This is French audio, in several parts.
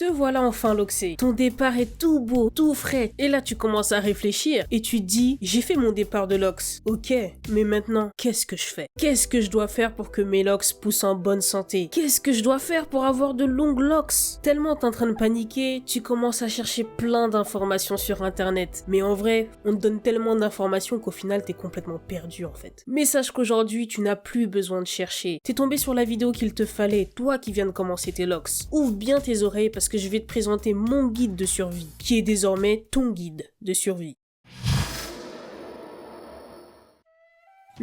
Te voilà enfin loxé. Ton départ est tout beau, tout frais. Et là, tu commences à réfléchir et tu te dis, j'ai fait mon départ de lox. Ok, mais maintenant, qu'est-ce que je fais? Qu'est-ce que je dois faire pour que mes locks poussent en bonne santé? Qu'est-ce que je dois faire pour avoir de longues locks? Tellement t'es en train de paniquer, tu commences à chercher plein d'informations sur internet. Mais en vrai, on te donne tellement d'informations qu'au final, t'es complètement perdu en fait. Mais sache qu'aujourd'hui, tu n'as plus besoin de chercher. T'es tombé sur la vidéo qu'il te fallait, toi qui viens de commencer tes locks. Ouvre bien tes oreilles parce que je vais te présenter mon guide de survie, qui est désormais ton guide de survie.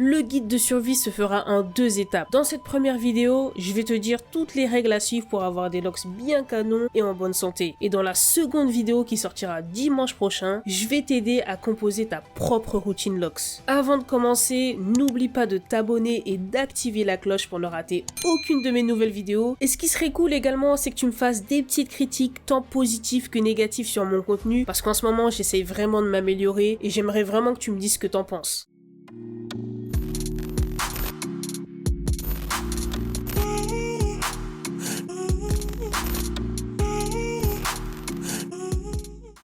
Le guide de survie se fera en 2 étapes. Dans cette première vidéo, je vais te dire toutes les règles à suivre pour avoir des locks bien canons et en bonne santé. Et dans la seconde vidéo qui sortira dimanche prochain, je vais t'aider à composer ta propre routine locks. Avant de commencer, n'oublie pas de t'abonner et d'activer la cloche pour ne rater aucune de mes nouvelles vidéos. Et ce qui serait cool également, c'est que tu me fasses des petites critiques tant positives que négatives sur mon contenu, parce qu'en ce moment, j'essaye vraiment de m'améliorer et j'aimerais vraiment que tu me dises ce que t'en penses.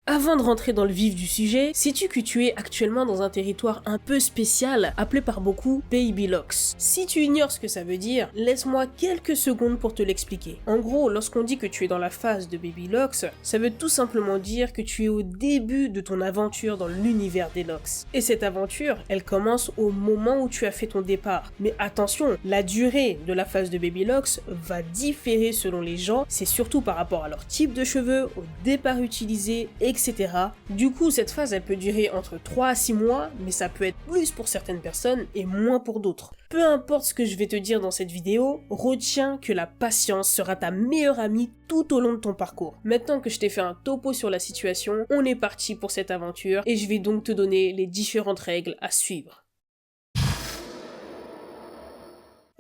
Avant de rentrer dans le vif du sujet, sais-tu que tu es actuellement dans un territoire un peu spécial, appelé par beaucoup Baby Locks? Si tu ignores ce que ça veut dire, laisse-moi quelques secondes pour te l'expliquer. En gros, lorsqu'on dit que tu es dans la phase de Baby Locks, ça veut tout simplement dire que tu es au début de ton aventure dans l'univers des Locks. Et cette aventure, elle commence au moment où tu as fait ton départ. Mais attention, la durée de la phase de Baby Locks va différer selon les gens, c'est surtout par rapport à leur type de cheveux, au départ utilisé, etc. Du coup, cette phase, elle peut durer entre 3 à 6 mois, mais ça peut être plus pour certaines personnes et moins pour d'autres. Peu importe ce que je vais te dire dans cette vidéo, retiens que la patience sera ta meilleure amie tout au long de ton parcours. Maintenant que je t'ai fait un topo sur la situation, on est parti pour cette aventure et je vais donc te donner les différentes règles à suivre.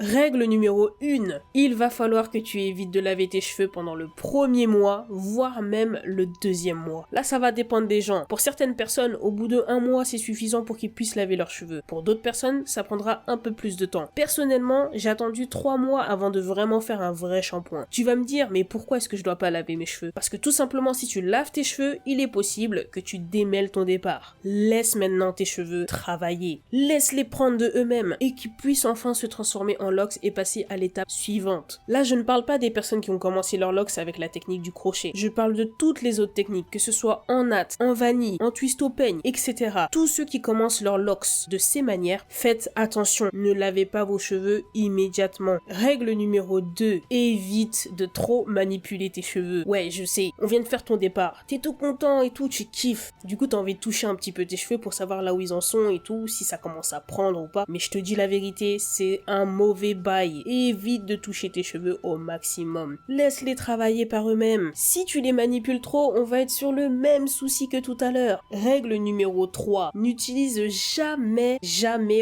Règle numéro 1, il va falloir que tu évites de laver tes cheveux pendant le premier mois, voire même le 2e mois. Là, ça va dépendre des gens. Pour certaines personnes, au bout de 1 mois, c'est suffisant pour qu'ils puissent laver leurs cheveux. Pour d'autres personnes, ça prendra un peu plus de temps. Personnellement, j'ai attendu 3 mois avant de vraiment faire un vrai shampoing. Tu vas me dire, mais pourquoi est-ce que je dois pas laver mes cheveux? Parce que tout simplement, si tu laves tes cheveux, il est possible que tu démêles ton départ. Laisse maintenant tes cheveux travailler. Laisse-les prendre de eux-mêmes et qu'ils puissent enfin se transformer en locks et passer à l'étape suivante. Là, je ne parle pas des personnes qui ont commencé leurs locks avec la technique du crochet. Je parle de toutes les autres techniques, que ce soit en natte, en vanille, en twist au peigne, etc. Tous ceux qui commencent leurs locks de ces manières, faites attention, ne lavez pas vos cheveux immédiatement. Règle numéro 2, évite de trop manipuler tes cheveux. Ouais, je sais, on vient de faire ton départ, t'es tout content et tout, tu kiffes. Du coup, t'as envie de toucher un petit peu tes cheveux pour savoir là où ils en sont et tout, si ça commence à prendre ou pas. Mais je te dis la vérité, c'est un mauvais bail. Évite de toucher tes cheveux au maximum. Laisse-les travailler par eux-mêmes. Si tu les manipules trop, on va être sur le même souci que tout à l'heure. Règle numéro 3. N'utilise jamais,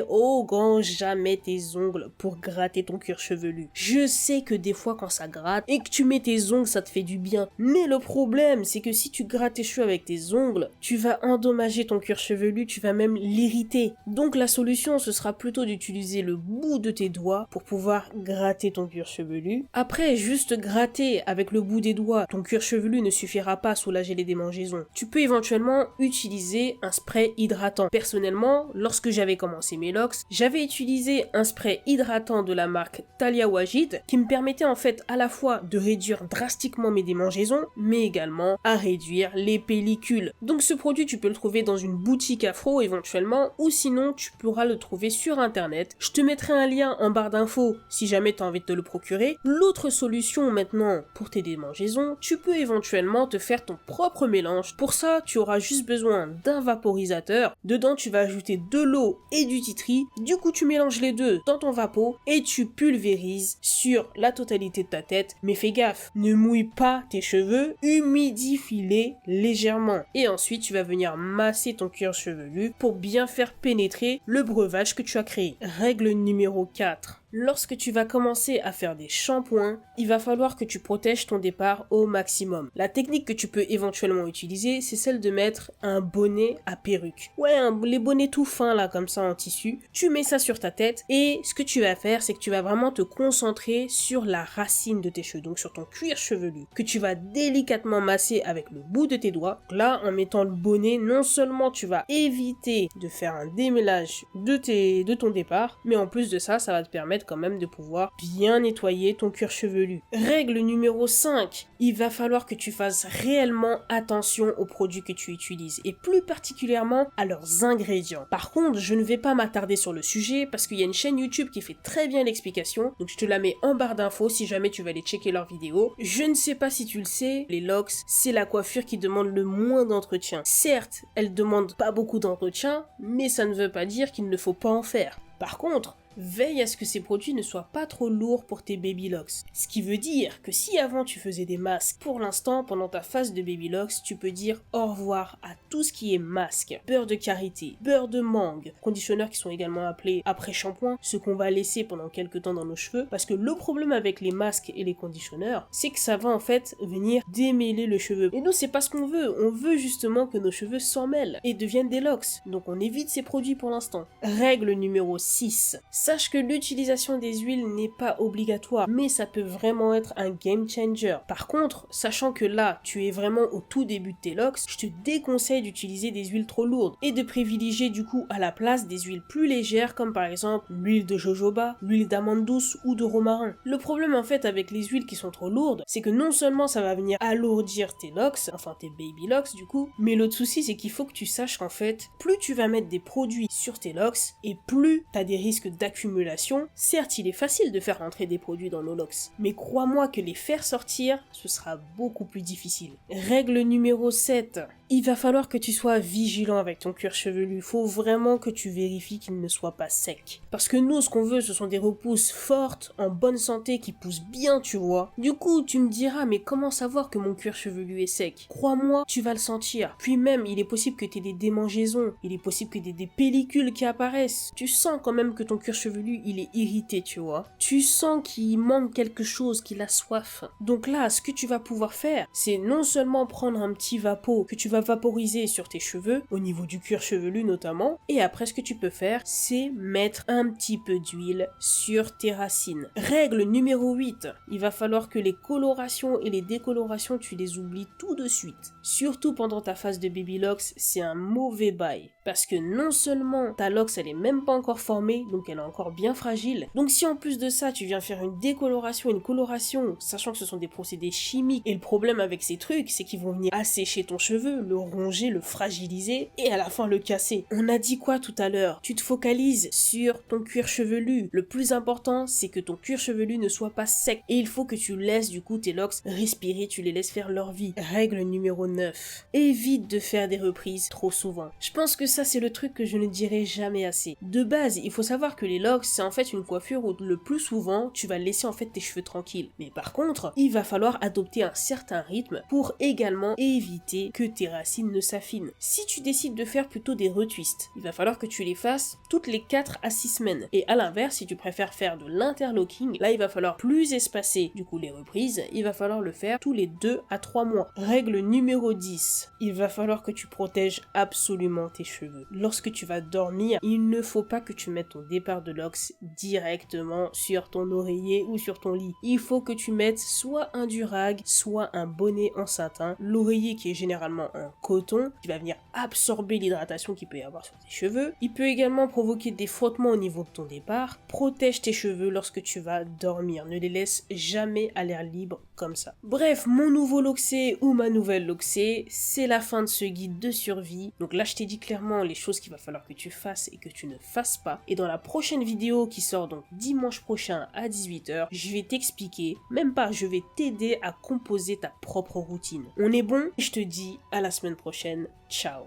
au grand jamais tes ongles pour gratter ton cuir chevelu. Je sais que des fois quand ça gratte et que tu mets tes ongles, ça te fait du bien. Mais le problème, c'est que si tu grattes tes cheveux avec tes ongles, tu vas endommager ton cuir chevelu, tu vas même l'irriter. Donc la solution, ce sera plutôt d'utiliser le bout de tes doigts pour pouvoir gratter ton cuir chevelu. Après, juste gratter avec le bout des doigts, ton cuir chevelu ne suffira pas à soulager les démangeaisons. Tu peux éventuellement utiliser un spray hydratant. Personnellement, lorsque j'avais commencé mes locks, j'avais utilisé un spray hydratant de la marque Thalia Wajid qui me permettait en fait à la fois de réduire drastiquement mes démangeaisons, mais également à réduire les pellicules. Donc ce produit, tu peux le trouver dans une boutique afro éventuellement, ou sinon tu pourras le trouver sur internet. Je te mettrai un lien en barre d'infos si jamais tu as envie de te le procurer. L'autre solution maintenant pour tes démangeaisons, tu peux éventuellement te faire ton propre mélange. Pour ça, tu auras juste besoin d'un vaporisateur. Dedans, tu vas ajouter de l'eau et du tea tree. Du coup, tu mélanges les deux dans ton vapeau et tu pulvérises sur la totalité de ta tête. Mais fais gaffe, ne mouille pas tes cheveux, humidifie-les légèrement. Et ensuite, tu vas venir masser ton cuir chevelu pour bien faire pénétrer le breuvage que tu as créé. Règle numéro 4. Lorsque tu vas commencer à faire des shampoings, il va falloir que tu protèges ton départ au maximum. La technique que tu peux éventuellement utiliser, c'est celle de mettre un bonnet à perruque. Ouais, les bonnets tout fins là, comme ça en tissu. Tu mets ça sur ta tête et ce que tu vas faire, c'est que tu vas vraiment te concentrer sur la racine de tes cheveux, donc sur ton cuir chevelu, que tu vas délicatement masser avec le bout de tes doigts. Là, en mettant le bonnet, non seulement tu vas éviter de faire un démêlage de ton départ, mais en plus de ça, ça va te permettre quand même de pouvoir bien nettoyer ton cuir chevelu. Règle numéro 5, il va falloir que tu fasses réellement attention aux produits que tu utilises et plus particulièrement à leurs ingrédients. Par contre, je ne vais pas m'attarder sur le sujet parce qu'il y a une chaîne YouTube qui fait très bien l'explication, donc je te la mets en barre d'infos si jamais tu veux aller checker leurs vidéos. Je ne sais pas si tu le sais, les locks, c'est la coiffure qui demande le moins d'entretien. Certes, elle demande pas beaucoup d'entretien, mais ça ne veut pas dire qu'il ne faut pas en faire. Par contre, veille à ce que ces produits ne soient pas trop lourds pour tes baby locks. Ce qui veut dire que si avant tu faisais des masques, pour l'instant, pendant ta phase de baby locks, tu peux dire au revoir à tout ce qui est masque, beurre de karité, beurre de mangue, conditionneurs qui sont également appelés après-shampoing, ce qu'on va laisser pendant quelques temps dans nos cheveux, parce que le problème avec les masques et les conditionneurs, c'est que ça va en fait venir démêler le cheveu. Et nous, c'est pas ce qu'on veut justement que nos cheveux s'en mêlent et deviennent des locks. Donc on évite ces produits pour l'instant. Règle numéro 6. Sache que l'utilisation des huiles n'est pas obligatoire, mais ça peut vraiment être un game changer. Par contre, sachant que là, tu es vraiment au tout début de tes locks, je te déconseille d'utiliser des huiles trop lourdes et de privilégier du coup à la place des huiles plus légères comme par exemple l'huile de jojoba, l'huile d'amande douce ou de romarin. Le problème en fait avec les huiles qui sont trop lourdes, c'est que non seulement ça va venir alourdir tes locks, enfin tes baby locks du coup, mais l'autre souci c'est qu'il faut que tu saches qu'en fait, plus tu vas mettre des produits sur tes locks et plus tu as des risques d'accumulation. Certes, il est facile de faire rentrer des produits dans nos locks, mais crois-moi que les faire sortir, ce sera beaucoup plus difficile. Règle numéro 7. Il va falloir que tu sois vigilant avec ton cuir chevelu. Il faut vraiment que tu vérifies qu'il ne soit pas sec. Parce que nous, ce qu'on veut, ce sont des repousses fortes, en bonne santé, qui poussent bien, tu vois. Du coup, tu me diras, mais comment savoir que mon cuir chevelu est sec? Crois-moi, tu vas le sentir. Puis même, il est possible que tu aies des démangeaisons. Il est possible que tu aies des pellicules qui apparaissent. Tu sens quand même que ton cuir chevelu, il est irrité, tu vois. Tu sens qu'il manque quelque chose, qu'il a soif. Donc là, ce que tu vas pouvoir faire, c'est non seulement prendre un petit vapeau que tu vas vaporiser sur tes cheveux, au niveau du cuir chevelu notamment, et après ce que tu peux faire, c'est mettre un petit peu d'huile sur tes racines. Règle numéro 8, il va falloir que les colorations et les décolorations, tu les oublies tout de suite. Surtout pendant ta phase de baby locks, c'est un mauvais bail. Parce que non seulement ta locks, elle est même pas encore formée, donc elle est encore bien fragile. Donc si en plus de ça, tu viens faire une décoloration, une coloration, sachant que ce sont des procédés chimiques, et le problème avec ces trucs, c'est qu'ils vont venir assécher ton cheveu, le ronger, le fragiliser, et à la fin le casser. On a dit quoi tout à l'heure? Tu te focalises sur ton cuir chevelu. Le plus important, c'est que ton cuir chevelu ne soit pas sec, et il faut que tu laisses du coup tes locks respirer, tu les laisses faire leur vie. Règle numéro 9. Évite de faire des reprises trop souvent. Je pense que ça c'est le truc que je ne dirai jamais assez. De base, il faut savoir que les locks, c'est en fait une coiffure où le plus souvent, tu vas laisser en fait tes cheveux tranquilles. Mais par contre, il va falloir adopter un certain rythme pour également éviter que tes racines ne s'affinent. Si tu décides de faire plutôt des retwists, il va falloir que tu les fasses toutes les 4 à 6 semaines. Et à l'inverse, si tu préfères faire de l'interlocking, là il va falloir plus espacer du coup les reprises, il va falloir le faire tous les 2 à 3 mois. Règle numéro 10, il va falloir que tu protèges absolument tes cheveux. Lorsque tu vas dormir, il ne faut pas que tu mettes ton départ de locks directement sur ton oreiller ou sur ton lit. Il faut que tu mettes soit un durag, soit un bonnet en satin. L'oreiller qui est généralement un coton, qui va venir absorber l'hydratation qu'il peut y avoir sur tes cheveux. Il peut également provoquer des frottements au niveau de ton départ. Protège tes cheveux lorsque tu vas dormir. Ne les laisse jamais à l'air libre comme ça. Bref, mon nouveau loxé ou ma nouvelle loxé, c'est la fin de ce guide de survie. Donc là, je t'ai dit clairement les choses qu'il va falloir que tu fasses et que tu ne fasses pas. Et dans la prochaine vidéo qui sort donc dimanche prochain à 18h, je vais t'expliquer, même pas, je vais t'aider à composer ta propre routine. On est bon? Je te dis à la semaine prochaine. Ciao.